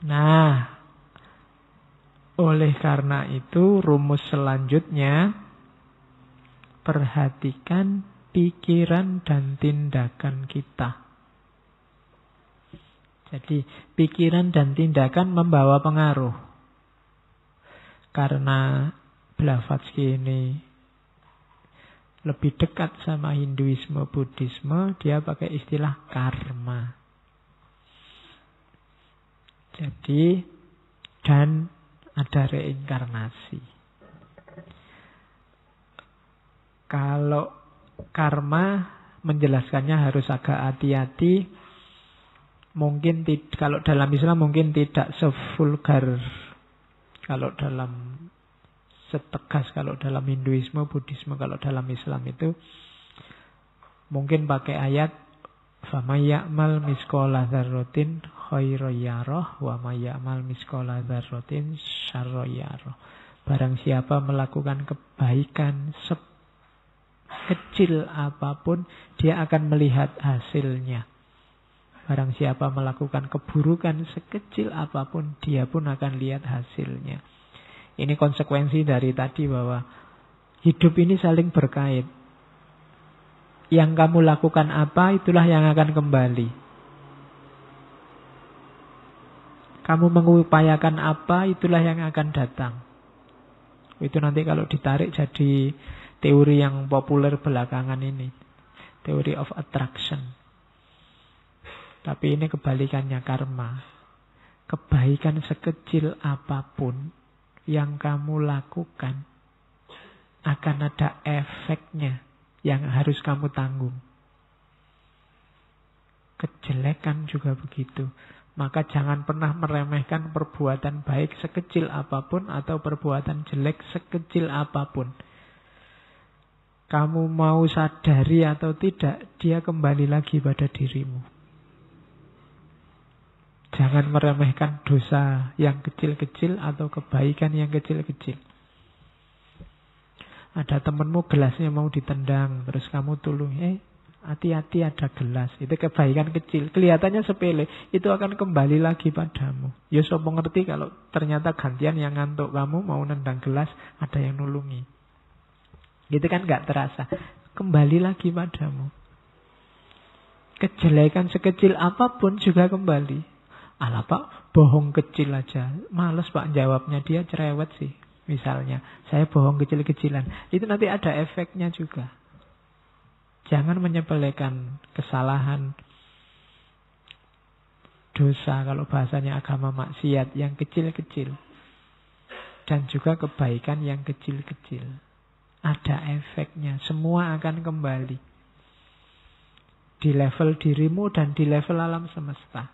Nah, oleh karena itu rumus selanjutnya, perhatikan pikiran dan tindakan kita. Jadi pikiran dan tindakan membawa pengaruh. Karena Blavatsky ini lebih dekat sama Hinduisme, Buddhisme, dia pakai istilah karma. Jadi, dan ada reinkarnasi. Kalau karma menjelaskannya harus agak hati-hati. Mungkin kalau dalam Islam mungkin tidak sevulgar kalau dalam setegas kalau dalam Hinduisme, Buddhisme. Kalau dalam Islam itu mungkin pakai ayat فَمَنْ يَعْمَلْ مِثْقَالَ ذَرَّةٍ خَيْرًا يَرَهُ وَمَنْ يَعْمَلْ مِثْقَالَ ذَرَّةٍ شَرًّا يَرَهُ. Barang siapa melakukan kebaikan sekecil apapun, dia akan melihat hasilnya. Barang siapa melakukan keburukan sekecil apapun, dia pun akan lihat hasilnya. Ini konsekuensi dari tadi bahwa hidup ini saling berkait. Yang kamu lakukan apa, itulah yang akan kembali. Kamu mengupayakan apa, itulah yang akan datang. Itu nanti kalau ditarik jadi teori yang populer belakangan ini. Theory of attraction. Tapi ini kebalikannya karma. Kebaikan sekecil apapun yang kamu lakukan akan ada efeknya yang harus kamu tanggung. Kejelekan juga begitu. Maka jangan pernah meremehkan perbuatan baik sekecil apapun atau perbuatan jelek sekecil apapun. Kamu mau sadari atau tidak, dia kembali lagi pada dirimu. Jangan meremehkan dosa yang kecil-kecil atau kebaikan yang kecil-kecil. Ada temanmu gelasnya mau ditendang, terus kamu tolong, hati-hati ada gelas. Itu kebaikan kecil, kelihatannya sepele, itu akan kembali lagi padamu. Ya sopo ngerti kalau ternyata gantian yang ngantuk kamu mau nendang gelas, ada yang nulungi. Gitu kan gak terasa, kembali lagi padamu. Kejelekan sekecil apapun juga kembali. Alah Pak, bohong kecil aja. Males Pak jawabnya, dia cerewet sih. Misalnya, saya bohong kecil-kecilan. Itu nanti ada efeknya juga. Jangan menyepelekan kesalahan, dosa, kalau bahasanya agama maksiat, yang kecil-kecil. Dan juga kebaikan yang kecil-kecil. Ada efeknya, semua akan kembali. Di level dirimu dan di level alam semesta.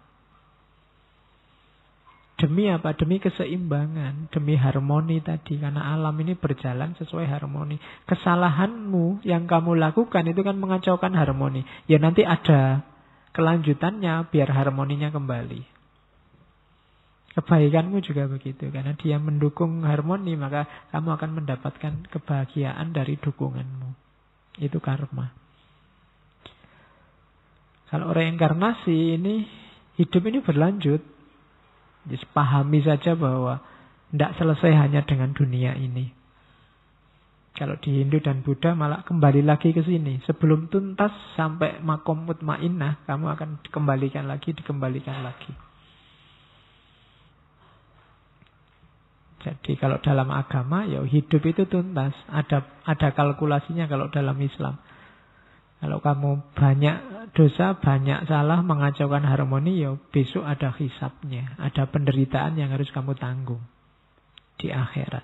Demi apa? Demi keseimbangan, demi harmoni tadi. Karena alam ini berjalan sesuai harmoni. Kesalahanmu yang kamu lakukan itu kan mengacaukan harmoni. Ya nanti ada kelanjutannya biar harmoninya kembali. Kebaikanmu juga begitu. Karena dia mendukung harmoni, maka kamu akan mendapatkan kebahagiaan dari dukunganmu. Itu karma. Kalau reinkarnasi ini, hidup ini berlanjut. Jadi pahami saja bahwa tidak selesai hanya dengan dunia ini. Kalau di Hindu dan Buddha malah kembali lagi ke sini. Sebelum tuntas sampai makom mutmainnah, kamu akan dikembalikan lagi. Jadi kalau dalam agama, ya hidup itu tuntas. Ada kalkulasinya kalau dalam Islam. Kalau kamu banyak dosa, banyak salah, mengacaukan harmoni, ya besok ada hisabnya. Ada penderitaan yang harus kamu tanggung di akhirat.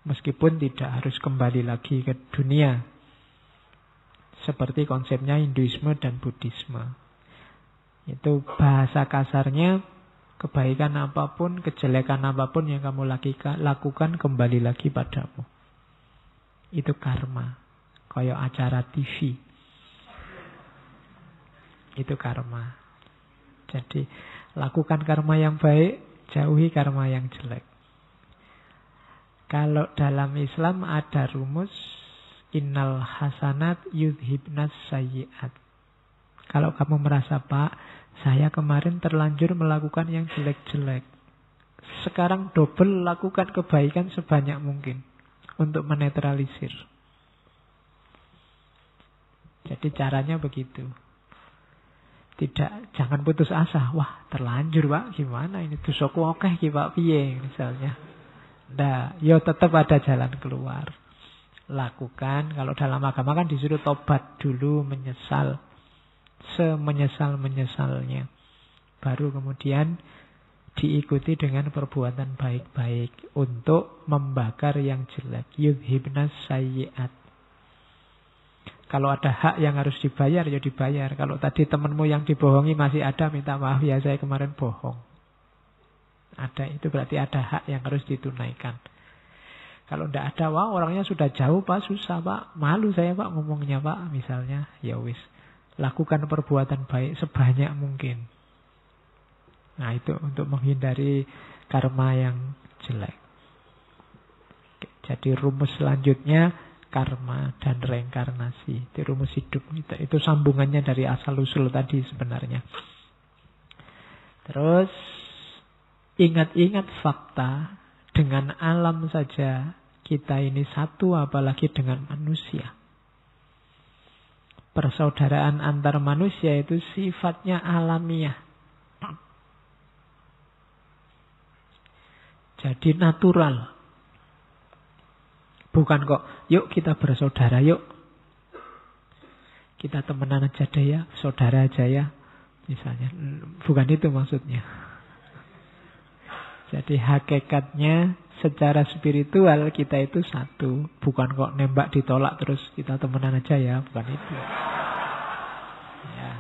Meskipun tidak harus kembali lagi ke dunia. Seperti konsepnya Hinduisme dan Buddhisme. Itu bahasa kasarnya, kebaikan apapun, kejelekan apapun yang kamu lakukan kembali lagi padamu. Itu karma. Kayak acara TV. Itu karma. Jadi lakukan karma yang baik, jauhi karma yang jelek. Kalau dalam Islam ada rumus innal hasanat yudhibnas sayyi'at. Kalau kamu merasa, Pak, saya kemarin terlanjur melakukan yang jelek-jelek. Sekarang double lakukan kebaikan sebanyak mungkin untuk menetralisir. Jadi caranya begitu. Jangan putus asa. Wah, terlanjur, Pak. Gimana ini? Dosaku akeh iki, Pak, piye misalnya. Nah, ya tetap ada jalan keluar. Lakukan. Kalau dalam agama kan disuruh tobat dulu, menyesal. Semenyesal-menyesalnya. Baru kemudian diikuti dengan perbuatan baik-baik untuk membakar yang jelek. Yudhibnas sayyi'at. Kalau ada hak yang harus dibayar, ya dibayar. Kalau tadi temanmu yang dibohongi masih ada, minta maaf ya, saya kemarin bohong. Ada, itu berarti ada hak yang harus ditunaikan. Kalau tidak ada, wah orangnya sudah jauh, Pak, susah, Pak. Malu saya, Pak, ngomongnya, Pak, misalnya. Ya wis, lakukan perbuatan baik sebanyak mungkin. Nah, itu untuk menghindari karma yang jelek. Oke, jadi rumus selanjutnya karma dan reinkarnasi. Itu rumus hidup. Itu sambungannya dari asal-usul tadi sebenarnya. Terus ingat-ingat fakta, dengan alam saja kita ini satu, apalagi dengan manusia. Persaudaraan antar manusia itu sifatnya alamiah. Jadi natural. Bukan kok, yuk kita bersaudara, yuk. Kita temenan aja deh ya, saudara aja ya. Misalnya, bukan itu maksudnya. Jadi hakikatnya secara spiritual kita itu satu. Bukan kok nembak ditolak terus kita temenan aja ya, bukan itu. Ya.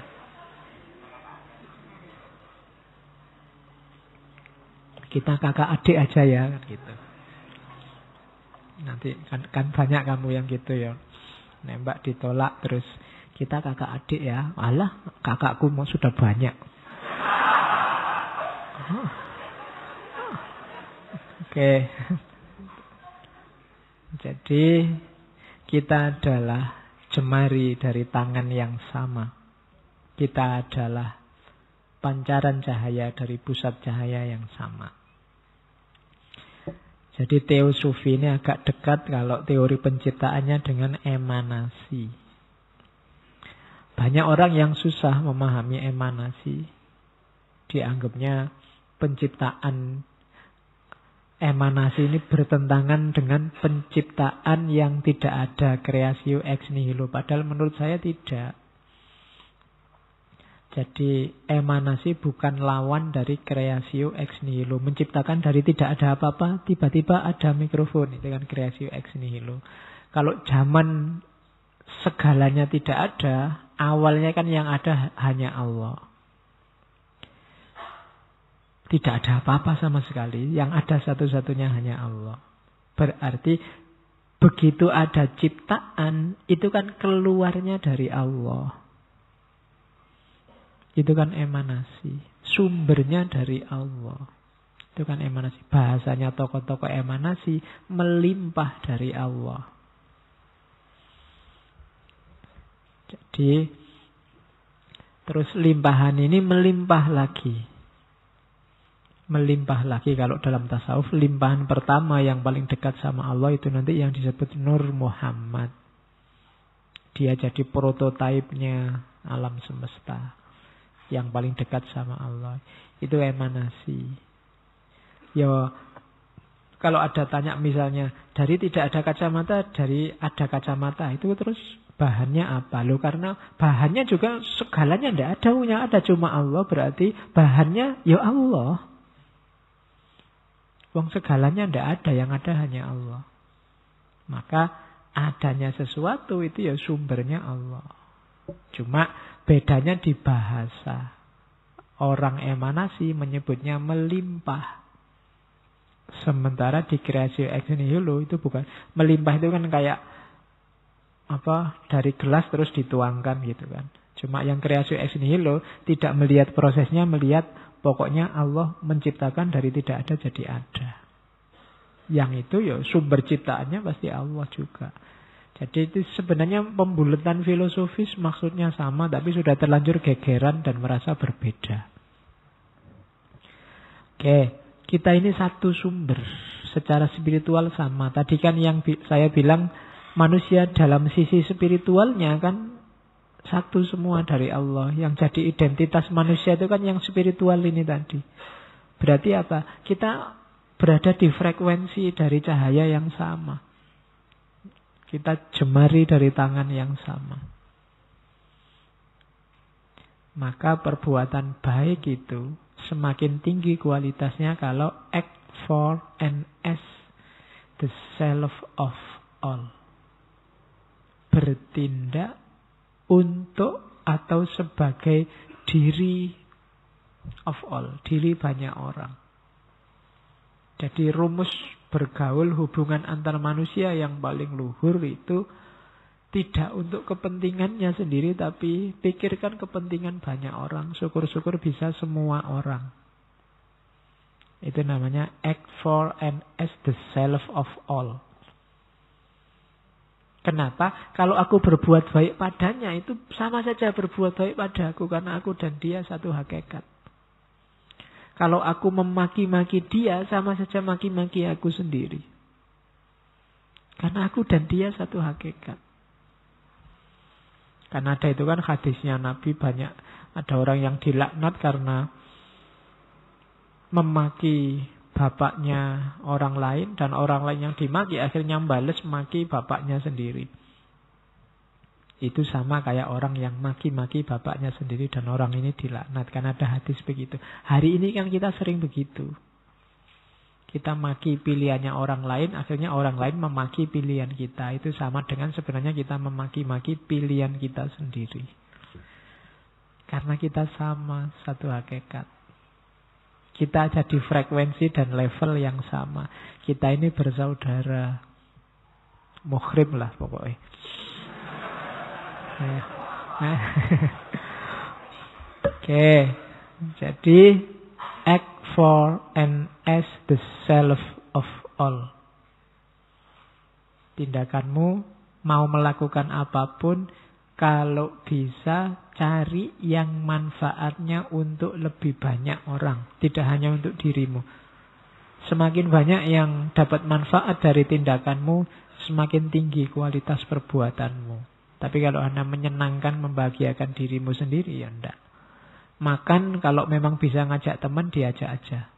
Kita kakak adik aja ya, kan gitu. Nanti kan banyak kamu yang gitu ya. Nembak ditolak terus kita kakak adik ya. Alah, kakakku mau sudah banyak. Oke. Jadi kita adalah jemari dari tangan yang sama. Kita adalah pancaran cahaya dari pusat cahaya yang sama. Jadi teosofi ini agak dekat kalau teori penciptaannya dengan emanasi. Banyak orang yang susah memahami emanasi. Dianggapnya penciptaan emanasi ini bertentangan dengan penciptaan yang tidak ada, creatio ex nihilo. Padahal menurut saya tidak. Jadi emanasi bukan lawan dari creatio ex nihilo. Menciptakan dari tidak ada apa-apa, tiba-tiba ada mikrofon. Itu kan creatio ex nihilo. Kalau zaman segalanya tidak ada, awalnya kan yang ada hanya Allah. Tidak ada apa-apa sama sekali. Yang ada satu-satunya hanya Allah. Berarti begitu ada ciptaan, itu kan keluarnya dari Allah. Itu kan emanasi. Sumbernya dari Allah. Itu kan emanasi. Bahasanya tokoh-tokoh emanasi melimpah dari Allah. Jadi terus limpahan ini melimpah lagi. Melimpah lagi kalau dalam tasawuf. Limpahan pertama yang paling dekat sama Allah itu nanti yang disebut Nur Muhammad. Dia jadi prototipenya alam semesta. Yang paling dekat sama Allah. Itu emanasi. Ya, kalau ada tanya misalnya, dari tidak ada kacamata, dari ada kacamata, itu terus bahannya apa? Loh, karena bahannya juga segalanya tidak ada. Yang ada cuma Allah, berarti bahannya ya Allah. Wong segalanya tidak ada, yang ada hanya Allah. Maka adanya sesuatu itu ya sumbernya Allah. Cuma bedanya di bahasa. Orang emanasi menyebutnya melimpah. Sementara di creatio ex nihilo itu bukan. Melimpah itu kan kayak dari gelas terus dituangkan gitu kan. Cuma yang creatio ex nihilo tidak melihat prosesnya, melihat pokoknya Allah menciptakan dari tidak ada jadi ada. Yang itu ya sumber ciptaannya pasti Allah juga. Jadi itu sebenarnya pembulatan filosofis maksudnya sama, tapi sudah terlanjur gegeran dan merasa berbeda. Oke, kita ini satu sumber. Secara spiritual sama. Tadi kan yang saya bilang manusia dalam sisi spiritualnya kan satu semua dari Allah. Yang jadi identitas manusia itu kan yang spiritual ini tadi. Berarti apa? Kita berada di frekuensi dari cahaya yang sama. Kita jemari dari tangan yang sama. Maka perbuatan baik itu semakin tinggi kualitasnya kalau act for and as the self of all. Bertindak untuk atau sebagai diri of all, diri banyak orang. Jadi rumus bergaul hubungan antar manusia yang paling luhur itu tidak untuk kepentingannya sendiri, tapi pikirkan kepentingan banyak orang. Syukur-syukur bisa semua orang. Itu namanya act for and as the self of all. Kenapa? Kalau aku berbuat baik padanya, itu sama saja berbuat baik padaku, karena aku dan dia satu hakikat. Kalau aku memaki-maki dia, sama saja maki-maki aku sendiri. Karena aku dan dia satu hakikat. Karena ada itu kan hadisnya Nabi, banyak ada orang yang dilaknat karena memaki bapaknya orang lain, dan orang lain yang dimaki akhirnya bales maki bapaknya sendiri. Itu sama kayak orang yang maki-maki bapaknya sendiri dan orang ini dilaknat. Karena ada hadis begitu. Hari ini kan kita sering begitu. Kita maki pilihannya orang lain, akhirnya orang lain memaki pilihan kita. Itu sama dengan sebenarnya kita memaki-maki pilihan kita sendiri. Karena kita sama, satu hakikat. Kita ada di frekuensi dan level yang sama. Kita ini bersaudara. Muhrim lah pokoknya. Oke, jadi act for and as the self of all. Tindakanmu mau melakukan apapun, kalau bisa cari yang manfaatnya untuk lebih banyak orang, tidak hanya untuk dirimu. Semakin banyak yang dapat manfaat dari tindakanmu, semakin tinggi kualitas perbuatanmu. Tapi kalau Anda menyenangkan, membahagiakan dirimu sendiri, ya enggak. Makan kalau memang bisa ngajak teman, diajak aja.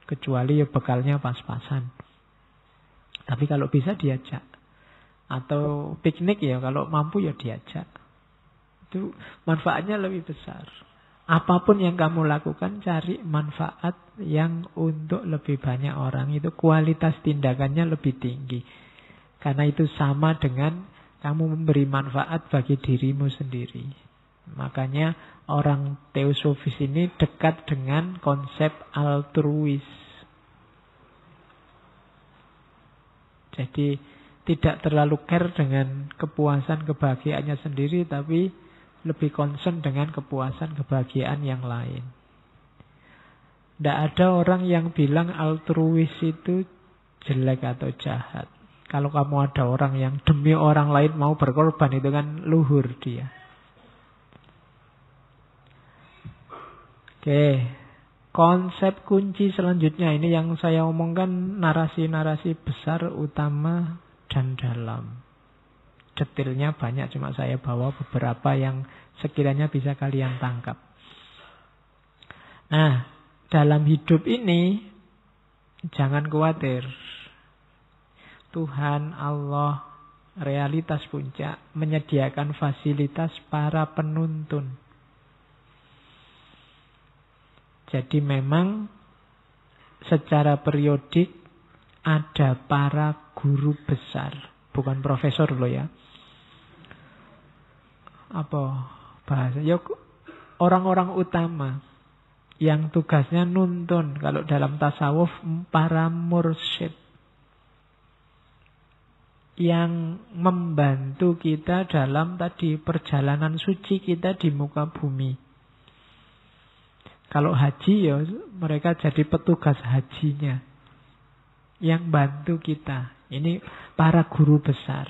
Kecuali ya bekalnya pas-pasan. Tapi kalau bisa diajak. Atau piknik ya, kalau mampu ya diajak. Itu manfaatnya lebih besar. Apapun yang kamu lakukan, cari manfaat yang untuk lebih banyak orang. Itu kualitas tindakannya lebih tinggi. Karena itu sama dengan kamu memberi manfaat bagi dirimu sendiri. Makanya orang teosofis ini dekat dengan konsep altruis. Jadi tidak terlalu care dengan kepuasan kebahagiaannya sendiri, tapi lebih concern dengan kepuasan kebahagiaan yang lain. Tidak ada orang yang bilang altruis itu jelek atau jahat. Kalau kamu ada orang yang demi orang lain mau berkorban, itu kan luhur dia. Oke, konsep kunci selanjutnya ini yang saya omongkan narasi-narasi besar, utama, dan dalam. Detailnya banyak, cuma saya bawa beberapa yang sekiranya bisa kalian tangkap. Nah, dalam hidup ini jangan khawatir. Tuhan, Allah, realitas puncak menyediakan fasilitas para penuntun. Jadi memang secara periodik ada para guru besar, bukan profesor loh ya. Apa bahasa? Ya, orang-orang utama yang tugasnya nuntun. Kalau dalam tasawuf para mursyid, yang membantu kita dalam tadi perjalanan suci kita di muka bumi. Kalau haji ya mereka jadi petugas hajinya, yang bantu kita. Ini para guru besar.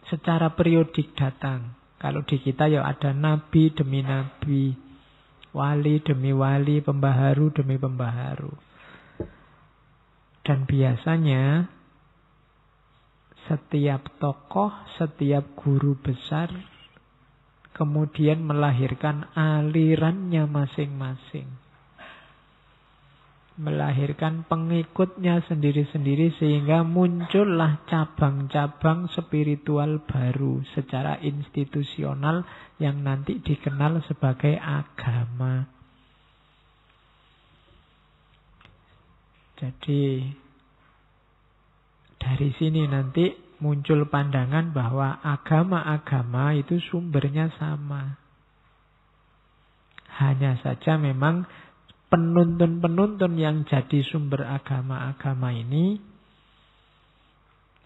secara periodik datang. Kalau di kita ya ada nabi demi nabi, wali demi wali, pembaharu demi pembaharu. Dan biasanya setiap tokoh, setiap guru besar kemudian melahirkan alirannya masing-masing. Melahirkan pengikutnya sendiri-sendiri sehingga muncullah cabang-cabang spiritual baru secara institusional yang nanti dikenal sebagai agama. Jadi dari sini nanti muncul pandangan bahwa agama-agama itu sumbernya sama. Hanya saja memang penuntun-penuntun yang jadi sumber agama-agama ini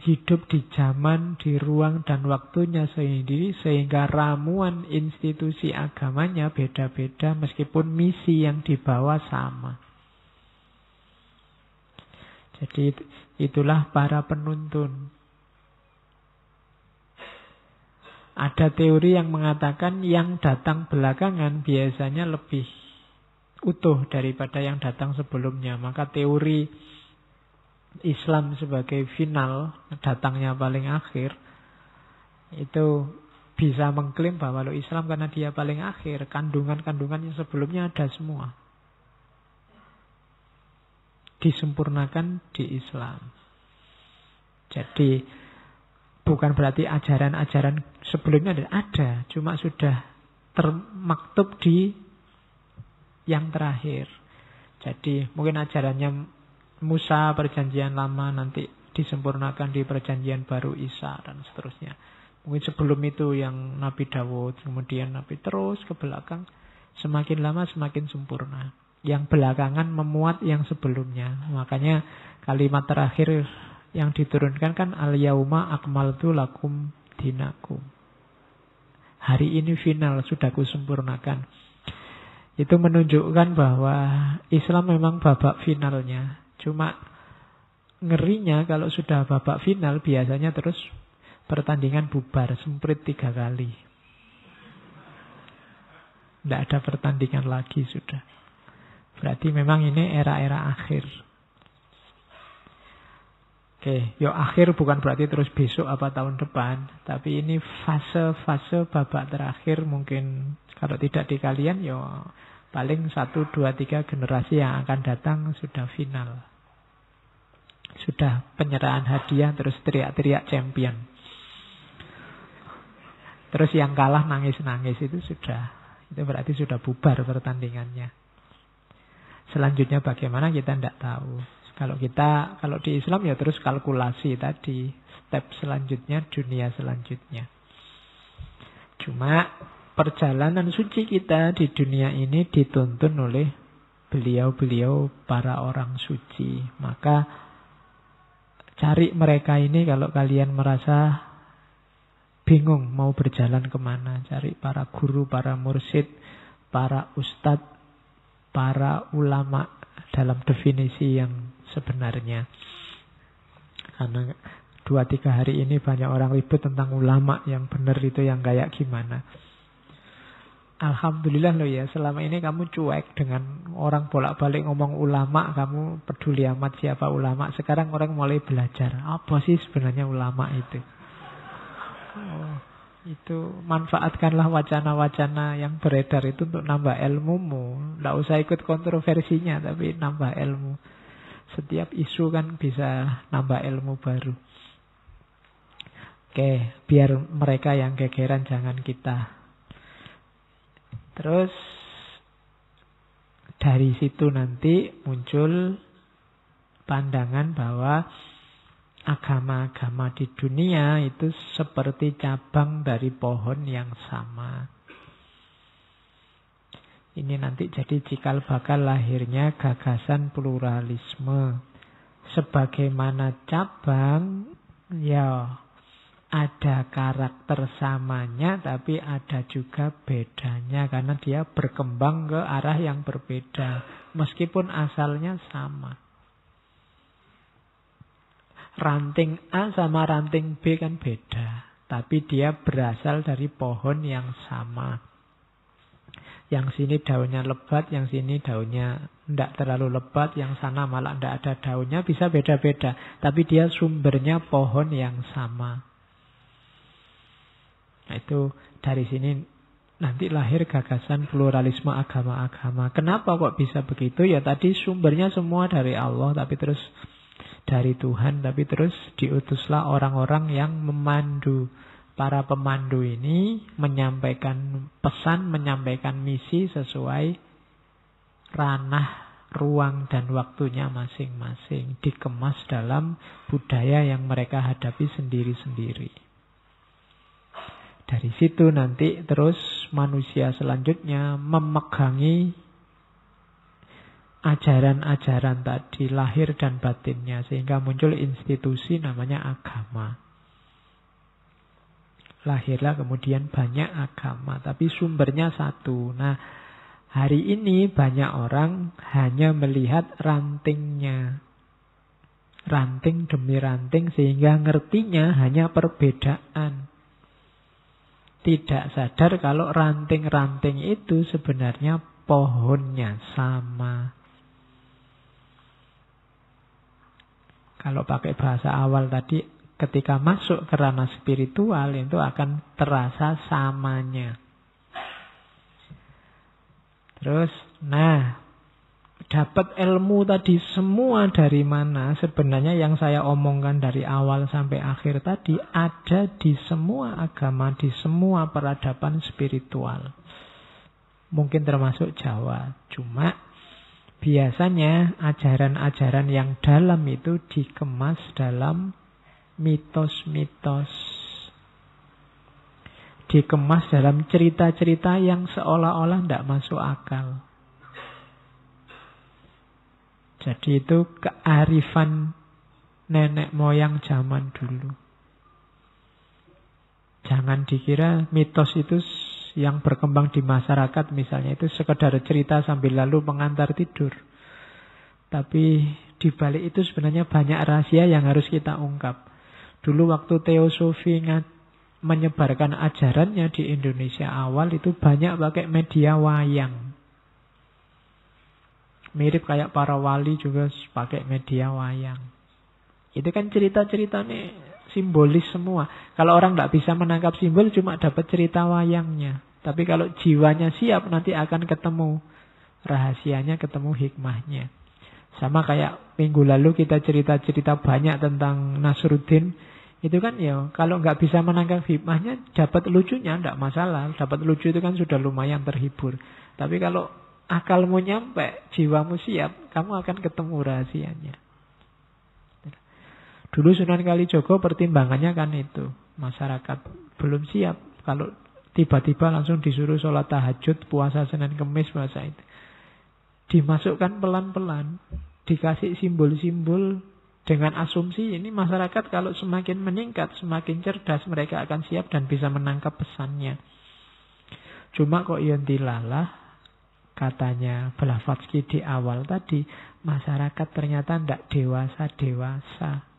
hidup di zaman, di ruang dan waktunya sendiri sehingga ramuan institusi agamanya beda-beda meskipun misi yang dibawa sama. Jadi itulah para penuntun. Ada teori yang mengatakan yang datang belakangan biasanya lebih utuh daripada yang datang sebelumnya. Maka teori Islam sebagai final, datangnya paling akhir, itu bisa mengklaim bahwa lo Islam karena dia paling akhir, kandungan-kandungan yang sebelumnya ada semua. Disempurnakan di Islam. Jadi bukan berarti ajaran-ajaran sebelumnya ada, cuma sudah termaktub di yang terakhir. Jadi mungkin ajarannya Musa perjanjian lama nanti disempurnakan di perjanjian baru Isa dan seterusnya. Mungkin sebelum itu yang Nabi Dawud, kemudian Nabi terus ke belakang, semakin lama semakin sempurna. Yang belakangan memuat yang sebelumnya. Makanya kalimat terakhir yang diturunkan kan al-yauma akmaltu lakum dinakum. Hari ini final, sudah kusempurnakan. Itu menunjukkan bahwa Islam memang babak finalnya. Cuma ngerinya kalau sudah babak final biasanya terus pertandingan bubar, semprit 3 kali. Tidak ada pertandingan lagi sudah. Berarti memang ini era-era akhir. Oke, yuk akhir bukan berarti terus besok apa tahun depan. Tapi ini fase-fase babak terakhir mungkin kalau tidak di kalian ya paling 1, 2, 3 generasi yang akan datang sudah final. Sudah penyerahan hadiah terus teriak-teriak champion. Terus yang kalah nangis-nangis itu sudah. Itu berarti sudah bubar pertandingannya. Selanjutnya bagaimana kita tidak tahu. Kalau di Islam ya terus kalkulasi tadi. Step selanjutnya, dunia selanjutnya. Cuma perjalanan suci kita di dunia ini dituntun oleh beliau-beliau para orang suci. Maka cari mereka ini kalau kalian merasa bingung mau berjalan kemana. Cari para guru, para mursyid, para ustadz, para ulama dalam definisi yang sebenarnya. Karena 2-3 hari ini banyak orang ribut tentang ulama yang benar itu yang kayak gimana. Alhamdulillah loh ya, selama ini kamu cuek dengan orang bolak-balik ngomong ulama, kamu peduli amat siapa ulama. Sekarang orang mulai belajar, apa sih sebenarnya ulama itu? Itu manfaatkanlah wacana-wacana yang beredar itu untuk nambah ilmumu. Tidak usah ikut kontroversinya, tapi nambah ilmu. Setiap isu kan bisa nambah ilmu baru. Oke, biar mereka yang gegeran, jangan kita. Terus dari situ nanti muncul pandangan bahwa agama-agama di dunia itu seperti cabang dari pohon yang sama. Ini nanti jadi cikal bakal lahirnya gagasan pluralisme. Sebagaimana cabang, ya ada karakter samanya, tapi ada juga bedanya. Karena dia berkembang ke arah yang berbeda, meskipun asalnya sama. Ranting A sama ranting B kan beda. tapi dia berasal dari pohon yang sama. Yang sini daunnya lebat, yang sini daunnya tidak terlalu lebat, yang sana malah tidak ada daunnya, bisa beda-beda. Tapi dia sumbernya pohon yang sama. Nah, itu dari sini nanti lahir gagasan pluralisme agama-agama. Kenapa kok bisa begitu? Ya tadi sumbernya semua dari Allah, tapi terus dari Tuhan, tapi terus diutuslah orang-orang yang memandu. Para pemandu ini menyampaikan pesan, menyampaikan misi sesuai ranah, ruang, dan waktunya masing-masing. Dikemas dalam budaya yang mereka hadapi sendiri-sendiri. Dari situ nanti terus manusia selanjutnya memegangi ajaran-ajaran tadi, lahir dan batinnya. Sehingga muncul institusi namanya agama. Lahirlah kemudian banyak agama, tapi sumbernya satu. Nah, hari ini banyak orang hanya melihat rantingnya. Ranting demi ranting, sehingga ngertinya hanya perbedaan. Tidak sadar kalau ranting-ranting itu sebenarnya pohonnya sama. Kalau pakai bahasa awal tadi, ketika masuk ke ranah spiritual itu akan terasa samanya. Terus, dapat ilmu tadi semua dari mana? Sebenarnya yang saya omongkan dari awal sampai akhir tadi ada di semua agama, di semua peradaban spiritual. Mungkin termasuk Jawa. Cuma biasanya ajaran-ajaran yang dalam itu dikemas dalam mitos-mitos, dikemas dalam cerita-cerita yang seolah-olah tidak masuk akal. Jadi itu kearifan nenek moyang zaman dulu. Jangan dikira mitos itu yang berkembang di masyarakat misalnya itu sekedar cerita sambil lalu pengantar tidur. Tapi di balik itu sebenarnya banyak rahasia yang harus kita ungkap. Dulu waktu Teosofi menyebarkan ajarannya di Indonesia awal itu banyak pakai media wayang. Mirip kayak para wali juga pakai media wayang. Itu kan cerita-ceritanya simbolis semua. Kalau orang tidak bisa menangkap simbol cuma dapat cerita wayangnya. Tapi kalau jiwanya siap nanti akan ketemu rahasianya, ketemu hikmahnya. Sama kayak minggu lalu kita cerita-cerita banyak tentang Nasruddin. Itu kan ya, kalau nggak bisa menangkap hikmahnya, dapat lucunya tidak masalah. Dapat lucu itu kan sudah lumayan terhibur. Tapi kalau akalmu nyampe, jiwamu siap, kamu akan ketemu rahasianya. Dulu Sunan Kalijogo pertimbangannya kan itu. Masyarakat belum siap. Kalau tiba-tiba langsung disuruh sholat tahajud, puasa Senin Kemis, bahasa itu. Dimasukkan pelan-pelan. Dikasih simbol-simbol. Dengan asumsi ini masyarakat kalau semakin meningkat, semakin cerdas, mereka akan siap dan bisa menangkap pesannya. Cuma kok yontilalah, katanya Blavatsky di awal tadi, masyarakat ternyata tidak dewasa-dewasa.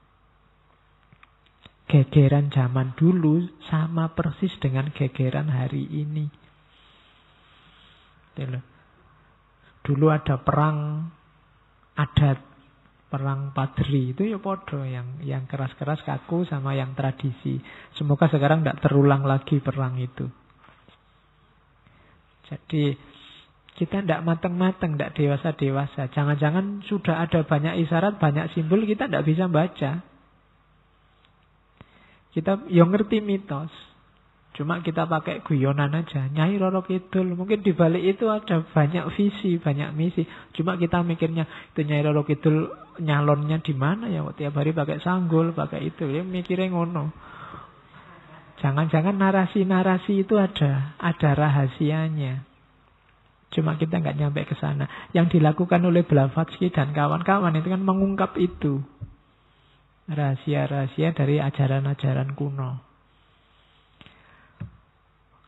Gegeran zaman dulu sama persis dengan gegeran hari ini. Dulu ada perang adat, perang padri itu ya podo, yang keras-keras kaku sama yang tradisi. Semoga sekarang tidak terulang lagi perang itu. Jadi kita tidak matang-matang, tidak dewasa-dewasa. Jangan-jangan sudah ada banyak isyarat, banyak simbol, kita tidak bisa baca. Kita yang ngerti mitos, cuma kita pakai guyonan aja. Nyai Roro Kidul, mungkin di balik itu ada banyak visi, banyak misi. Cuma kita mikirnya itu Nyai Roro Kidul nyalonnya di mana ya? Tiap hari pakai sanggul, pakai itu. Ya mikirnya ngono. Jangan-jangan narasi-narasi itu ada rahasianya. Cuma kita nggak nyampe ke sana. Yang dilakukan oleh Blavatsky dan kawan-kawan itu kan mengungkap itu. Rahasia-rahasia dari ajaran-ajaran kuno.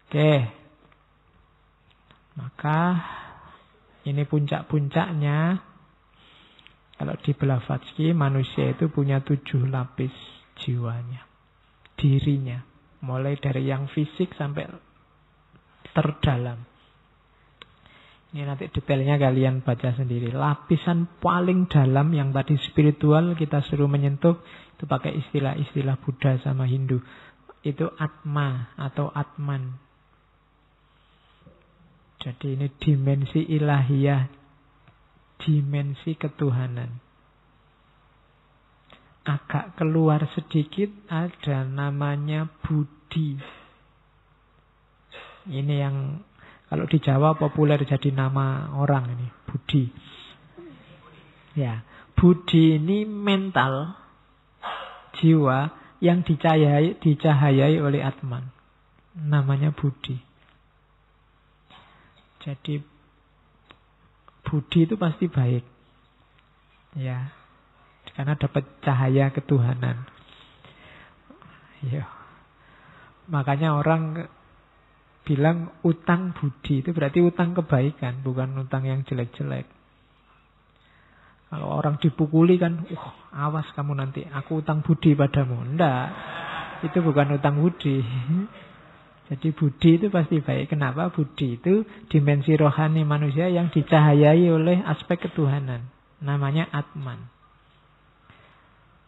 Oke. Maka ini puncak-puncaknya. Kalau di Blavatsky manusia itu punya 7 lapis jiwanya. Dirinya. Mulai dari yang fisik sampai terdalam. Ini nanti detailnya kalian baca sendiri. Lapisan paling dalam yang tadi spiritual kita suruh menyentuh, itu pakai istilah-istilah Buddha sama Hindu. Itu Atma atau Atman. Jadi ini dimensi ilahiyah, dimensi ketuhanan. Agak keluar sedikit ada namanya Budi. Ini yang kalau di Jawa populer jadi nama orang ini, Budi. Ya, Budi ini mental, jiwa yang dicahayai oleh Atman. Namanya Budi. Jadi Budi itu pasti baik. Ya. Karena dapat cahaya ketuhanan. Ya. Makanya orang bilang utang budi itu berarti utang kebaikan, bukan utang yang jelek-jelek. Kalau orang dipukuli kan, awas kamu nanti, aku utang budi padamu. Enggak, itu bukan utang budi. Jadi budi itu pasti baik. Kenapa? Budi itu dimensi rohani manusia yang dicahayai oleh aspek ketuhanan. Namanya Atman.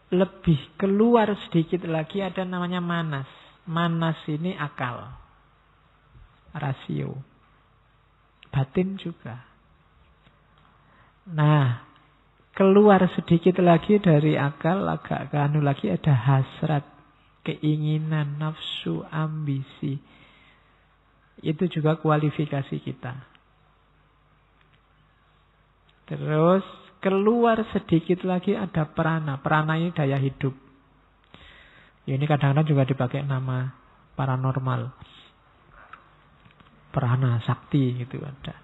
Lebih keluar sedikit lagi ada namanya manas. Manas ini akal. Rasio. Batin juga. Nah, keluar sedikit lagi dari akal, agak ke anu lagi ada hasrat. Keinginan, nafsu, ambisi. Itu juga kualifikasi kita. Terus keluar sedikit lagi ada prana. Prana ini daya hidup. Ini kadang-kadang juga dipakai nama paranormal. Prana, sakti gitu ada.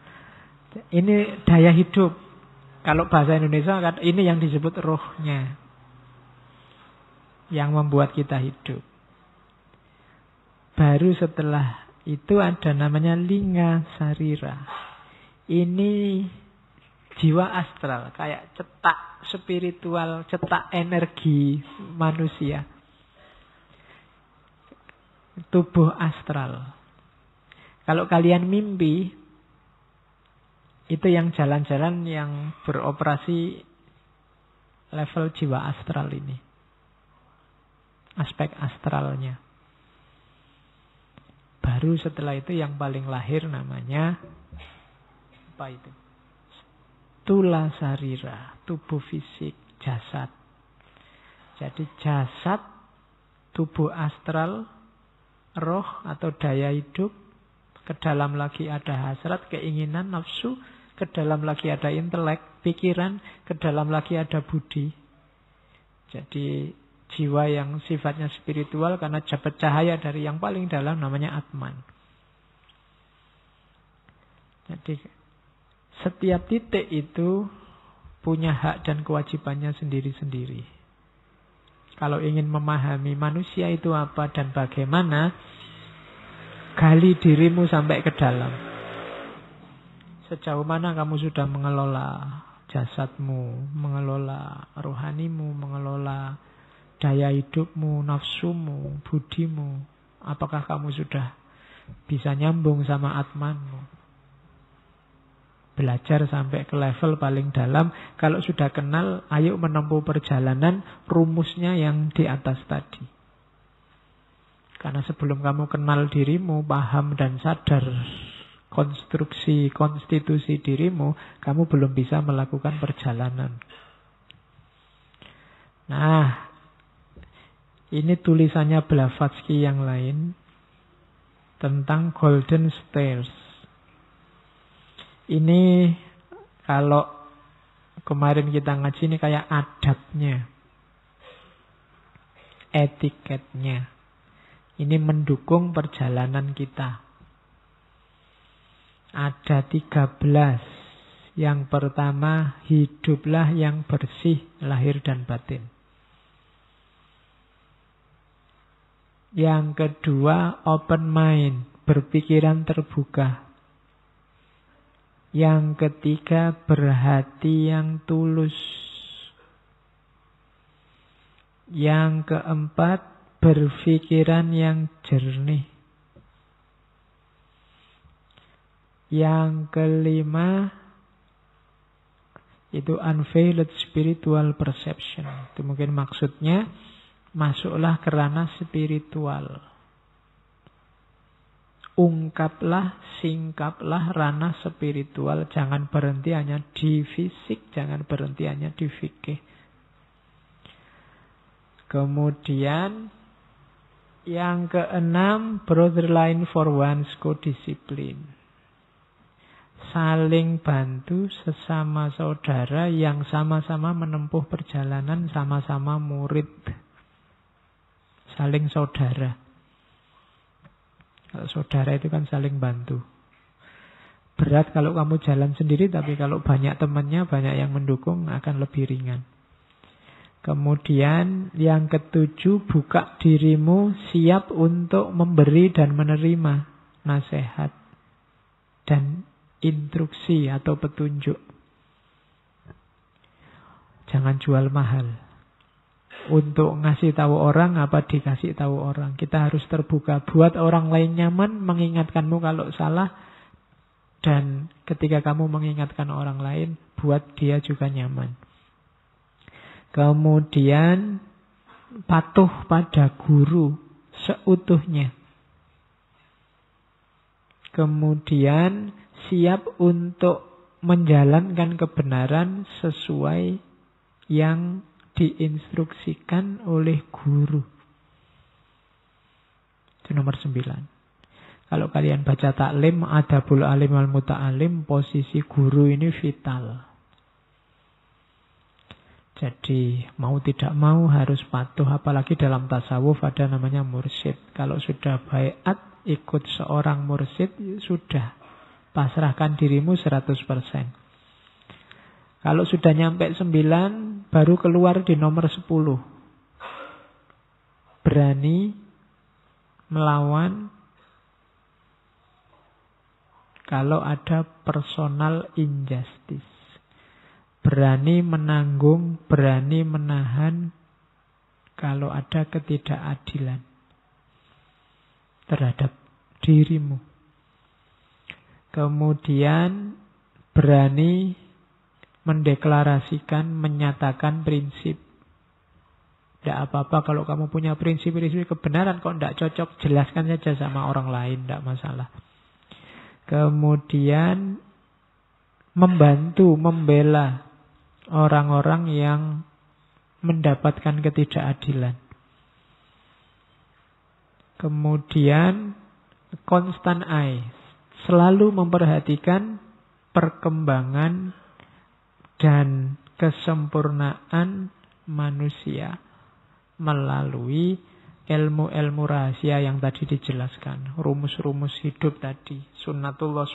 Ini daya hidup. Kalau bahasa Indonesia ini yang disebut rohnya. Yang membuat kita hidup. Baru setelah itu ada namanya linga sarira. Ini jiwa astral, kayak cetak spiritual, cetak energi manusia. Tubuh astral. Kalau kalian mimpi, itu yang jalan-jalan yang beroperasi level jiwa astral ini. Aspek astralnya. Baru setelah itu yang paling lahir namanya apa itu? Tula sarira, tubuh fisik, jasad. Jadi jasad, tubuh astral, roh atau daya hidup, ke dalam lagi ada hasrat, keinginan, nafsu, ke dalam lagi ada intelek, pikiran, ke dalam lagi ada budi. Jadi jiwa yang sifatnya spiritual karena dapat cahaya dari yang paling dalam namanya Atman. Jadi setiap titik itu punya hak dan kewajibannya sendiri-sendiri. Kalau ingin memahami manusia itu apa dan bagaimana, gali dirimu sampai ke dalam. Sejauh mana kamu sudah mengelola jasadmu, mengelola rohanimu, mengelola daya hidupmu, nafsumu, budimu. Apakah kamu sudah bisa nyambung sama Atmanmu? Belajar sampai ke level paling dalam. Kalau sudah kenal, ayo menempuh perjalanan rumusnya yang di atas tadi. Karena sebelum kamu kenal dirimu, paham dan sadar konstruksi, konstitusi dirimu, kamu belum bisa melakukan perjalanan. Nah, ini tulisannya Blavatsky yang lain tentang Golden Stairs. Ini kalau kemarin kita ngaji ini kayak adabnya, etiketnya. Ini mendukung perjalanan kita. Ada 13. Yang pertama, hiduplah yang bersih lahir dan batin. Yang kedua, open mind, berpikiran terbuka. Yang ketiga, berhati yang tulus. Yang keempat, berpikiran yang jernih. Yang kelima itu unveiled spiritual perception. Itu mungkin maksudnya masuklah ke ranah spiritual. Ungkaplah, singkaplah ranah spiritual. Jangan berhenti hanya di fisik, jangan berhenti hanya di fikih. Kemudian yang keenam, borderline for one's co-discipline. Saling bantu sesama saudara yang sama-sama menempuh perjalanan, sama-sama murid. Saling saudara. Kalau saudara itu kan saling bantu. Berat kalau kamu jalan sendiri, tapi kalau banyak temannya, banyak yang mendukung, akan lebih ringan. Kemudian yang ketujuh, buka dirimu siap untuk memberi dan menerima nasihat dan instruksi atau petunjuk. Jangan jual mahal. Untuk ngasih tahu orang apa dikasih tahu orang. Kita harus terbuka. Buat orang lain nyaman, mengingatkanmu kalau salah. Dan ketika kamu mengingatkan orang lain, buat dia juga nyaman. Kemudian patuh pada guru seutuhnya. Kemudian siap untuk menjalankan kebenaran sesuai yang diinstruksikan oleh guru. Itu nomor 9. Kalau kalian baca taklim, adabul alim wal muta'alim, posisi guru ini vital. Jadi mau tidak mau harus patuh. Apalagi dalam tasawuf ada namanya mursyid. Kalau sudah baiat ikut seorang mursyid, sudah. Pasrahkan dirimu 100%. Kalau sudah nyampe 9, baru keluar di nomor 10. Berani melawan kalau ada personal injustice. Berani menanggung, berani menahan kalau ada ketidakadilan terhadap dirimu. Kemudian berani mendeklarasikan, menyatakan prinsip. Tidak apa-apa kalau kamu punya prinsip-prinsip kebenaran, kok tidak cocok, jelaskan saja sama orang lain, tidak masalah. Kemudian membantu, membela orang-orang yang mendapatkan ketidakadilan. Kemudian constant eye. Selalu memperhatikan perkembangan dan kesempurnaan manusia melalui ilmu-ilmu rahasia yang tadi dijelaskan. Rumus-rumus hidup tadi, sunnatullah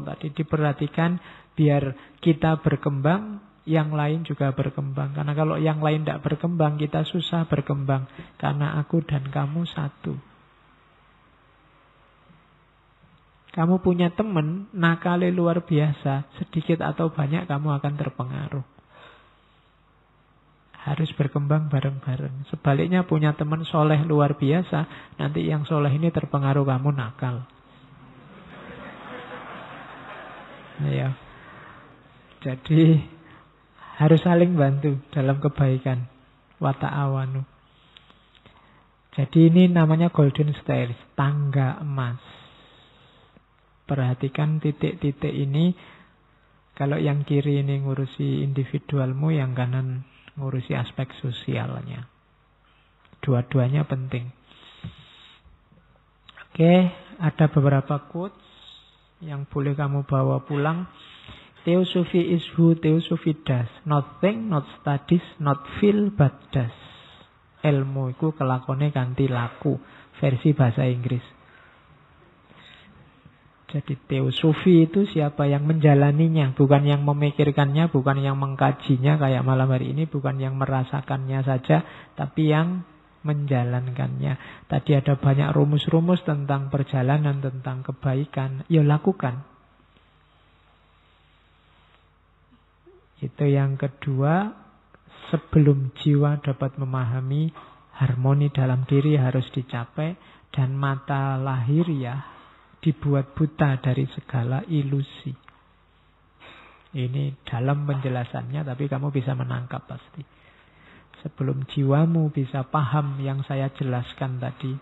tadi diperhatikan biar kita berkembang, yang lain juga berkembang. Karena kalau yang lain tidak berkembang, kita susah berkembang. Karena aku dan kamu satu. Kamu punya teman, nakalnya luar biasa. Sedikit atau banyak kamu akan terpengaruh. Harus berkembang bareng-bareng. Sebaliknya punya teman soleh luar biasa, nanti yang soleh ini terpengaruh kamu nakal. Ya. Jadi harus saling bantu dalam kebaikan. Wa ta'awanu. Jadi ini namanya golden stairs, tangga emas. Perhatikan titik-titik ini. Kalau yang kiri ini ngurusi individualmu, yang kanan ngurusi aspek sosialnya. Dua-duanya penting. Oke, ada beberapa quotes yang boleh kamu bawa pulang. Theosophy is who theosophy does. Not think, not studies, not feel, but does. Ilmu itu kelakone kanthi laku. Versi bahasa Inggris. Jadi teosofi itu siapa yang menjalaninya, bukan yang memikirkannya, bukan yang mengkajinya kayak malam hari ini, bukan yang merasakannya saja, tapi yang menjalankannya. Tadi ada banyak rumus-rumus tentang perjalanan, tentang kebaikan. Ya lakukan. Itu yang kedua, sebelum jiwa dapat memahami, Harmoni dalam diri harus dicapai, dan mata lahiriah dibuat buta dari segala ilusi. Ini dalam penjelasannya, tapi kamu bisa menangkap pasti. Sebelum jiwamu bisa paham yang saya jelaskan tadi,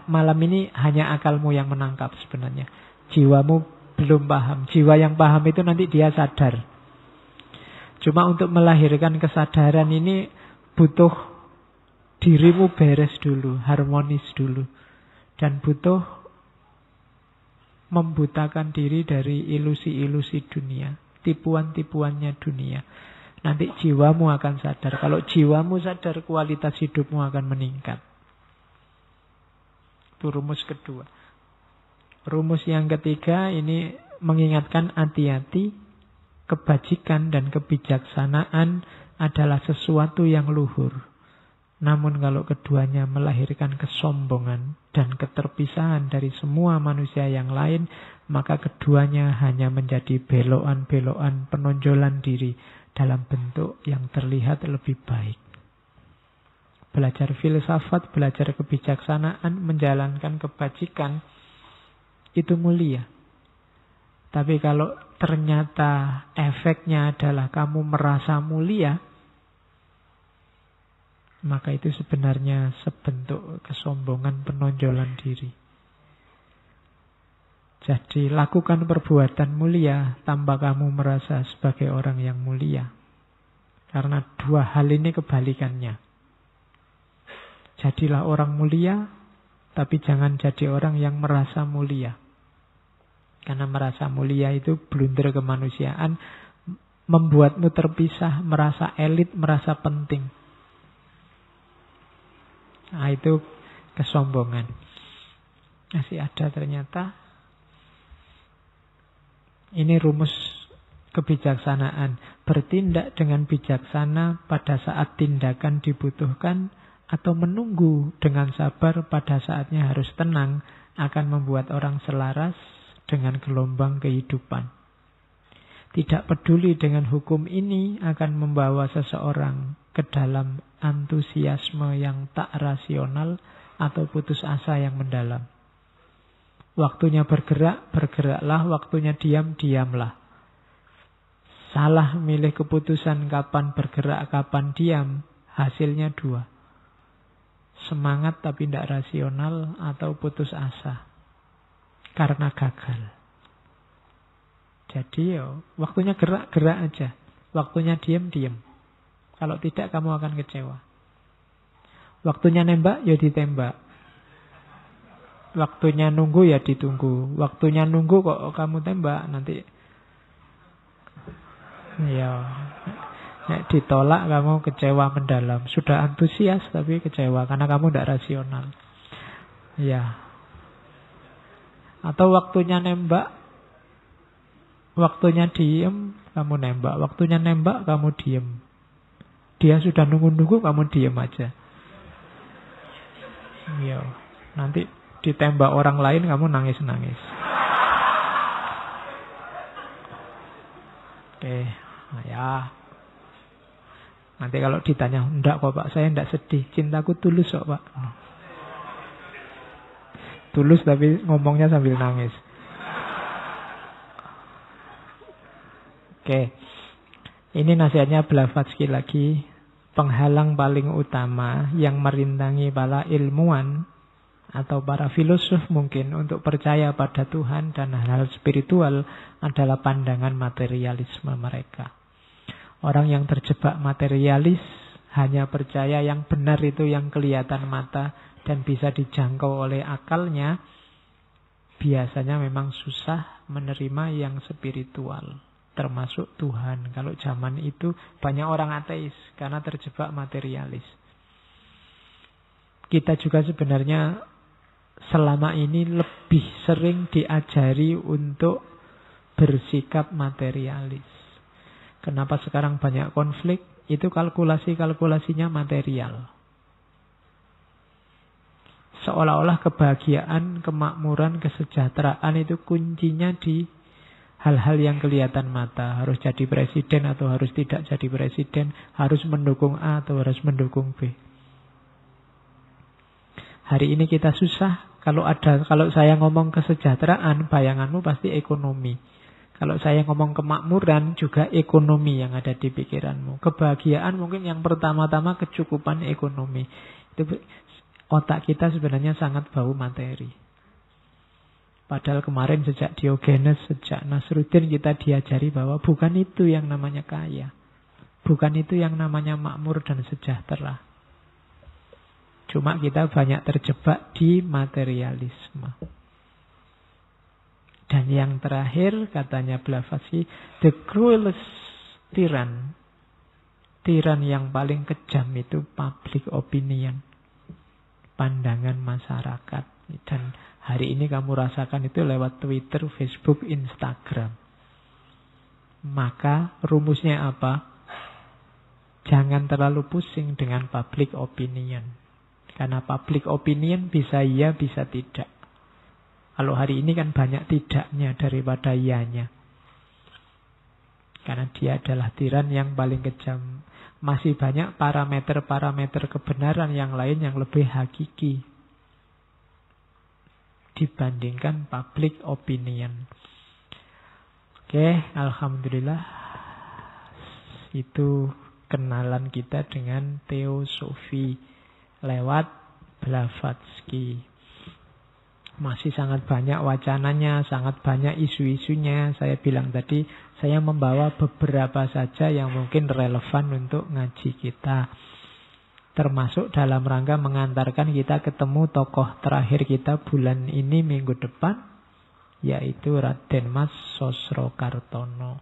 malam ini hanya akalmu yang menangkap sebenarnya. Jiwamu belum paham. Jiwa yang paham itu nanti dia sadar. Cuma untuk melahirkan kesadaran ini butuh dirimu beres dulu, harmonis dulu. Dan butuh membutakan diri dari ilusi-ilusi dunia, tipuan-tipuannya dunia. Nanti jiwamu akan sadar. Kalau jiwamu sadar, kualitas hidupmu akan meningkat. Itu rumus kedua. Rumus yang ketiga ini mengingatkan hati-hati. Kebajikan dan kebijaksanaan adalah sesuatu yang luhur. Namun kalau keduanya melahirkan kesombongan dan keterpisahan dari semua manusia yang lain, maka keduanya hanya menjadi belokan-belokan penonjolan diri dalam bentuk yang terlihat lebih baik. Belajar filsafat, belajar kebijaksanaan, menjalankan kebajikan, itu mulia. Tapi kalau ternyata efeknya adalah kamu merasa mulia, maka itu sebenarnya sebentuk kesombongan, penonjolan diri. Jadi lakukan perbuatan mulia tanpa kamu merasa sebagai orang yang mulia. Karena dua hal ini kebalikannya. Jadilah orang mulia, tapi jangan jadi orang yang merasa mulia. Karena merasa mulia itu blunder kemanusiaan, membuatmu terpisah, merasa elit, merasa penting. Nah, itu kesombongan. Masih ada ternyata. Ini rumus kebijaksanaan. Bertindak dengan bijaksana pada saat tindakan dibutuhkan, atau menunggu dengan sabar pada saatnya harus tenang, akan membuat orang selaras dengan gelombang kehidupan. Tidak peduli dengan hukum ini akan membawa seseorang ke dalam antusiasme yang tak rasional atau putus asa yang mendalam. Waktunya bergerak, bergeraklah. Waktunya diam, diamlah. Salah milih keputusan kapan bergerak, kapan diam. Hasilnya dua. Semangat tapi tidak rasional, atau putus asa karena gagal. Jadi waktunya gerak, gerak aja. Waktunya diam, diam. Kalau tidak kamu akan kecewa. Waktunya nembak, ya ditembak. Waktunya nunggu, ya ditunggu. Waktunya nunggu kok kamu tembak, nanti ya ditolak, kamu kecewa mendalam. Sudah antusias tapi kecewa karena kamu tidak rasional. Ya. Atau waktunya nembak, waktunya diem, kamu nembak. Waktunya nembak, kamu diem. Dia sudah nunggu-nunggu, kamu diem aja. Ya. Nanti ditembak orang lain, kamu nangis-nangis. Oke, nah ya. Nanti kalau ditanya, enggak kok Pak, saya enggak sedih. Cintaku tulus kok Pak. Tulus tapi ngomongnya sambil nangis. Oke. Ini nasihatnya Blavatsky lagi. Penghalang paling utama yang merintangi para ilmuwan atau para filosof mungkin untuk percaya pada Tuhan dan hal-hal spiritual adalah pandangan materialisme mereka. Orang yang terjebak materialis hanya percaya yang benar itu yang kelihatan mata dan bisa dijangkau oleh akalnya, biasanya memang susah menerima yang spiritual, termasuk Tuhan. Kalau zaman itu banyak orang ateis karena terjebak materialis. Kita juga sebenarnya selama ini lebih sering diajari untuk bersikap materialis. Kenapa sekarang banyak konflik? Itu kalkulasi-kalkulasinya material. Seolah-olah kebahagiaan, kemakmuran, kesejahteraan itu kuncinya di hal-hal yang kelihatan mata. Harus jadi presiden atau harus tidak jadi presiden. Harus mendukung A atau harus mendukung B. Hari ini kita susah. Kalau saya ngomong kesejahteraan, bayanganmu pasti ekonomi. Kalau saya ngomong kemakmuran, juga ekonomi yang ada di pikiranmu. Kebahagiaan mungkin yang pertama-tama kecukupan ekonomi. Itu otak kita sebenarnya sangat bau materi. Padahal kemarin sejak Diogenes, sejak Nasruddin kita diajari bahwa bukan itu yang namanya kaya. Bukan itu yang namanya makmur dan sejahtera. Cuma kita banyak terjebak di materialisme. Dan yang terakhir katanya Blavatsky, the cruelest tyrann, tiran yang paling kejam itu public opinion, pandangan masyarakat. Dan hari ini kamu rasakan itu lewat Twitter, Facebook, Instagram. Maka rumusnya apa? Jangan terlalu pusing dengan public opinion. Karena public opinion bisa iya, bisa tidak. Kalau hari ini kan banyak tidaknya daripada iyanya. Karena dia adalah tiran yang paling kejam. Masih banyak parameter-parameter kebenaran yang lain yang lebih hakiki dibandingkan public opinion. Oke, alhamdulillah. Itu kenalan kita dengan teosofi lewat Blavatsky. Masih sangat banyak wacananya, sangat banyak isu-isunya. Saya bilang tadi, saya membawa beberapa saja yang mungkin relevan untuk ngaji kita. Termasuk dalam rangka mengantarkan kita ketemu tokoh terakhir kita bulan ini minggu depan, yaitu Raden Mas Sosrokartono,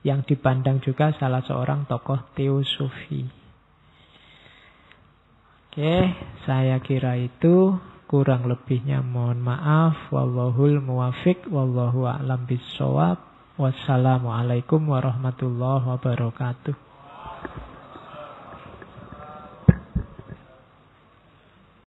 yang dipandang juga salah seorang tokoh teosofi. Oke, saya kira itu. Kurang lebihnya mohon maaf. Wallahul muwafiq, wallahu a'lam bissawab. Wassalamualaikum warahmatullahi wabarakatuh.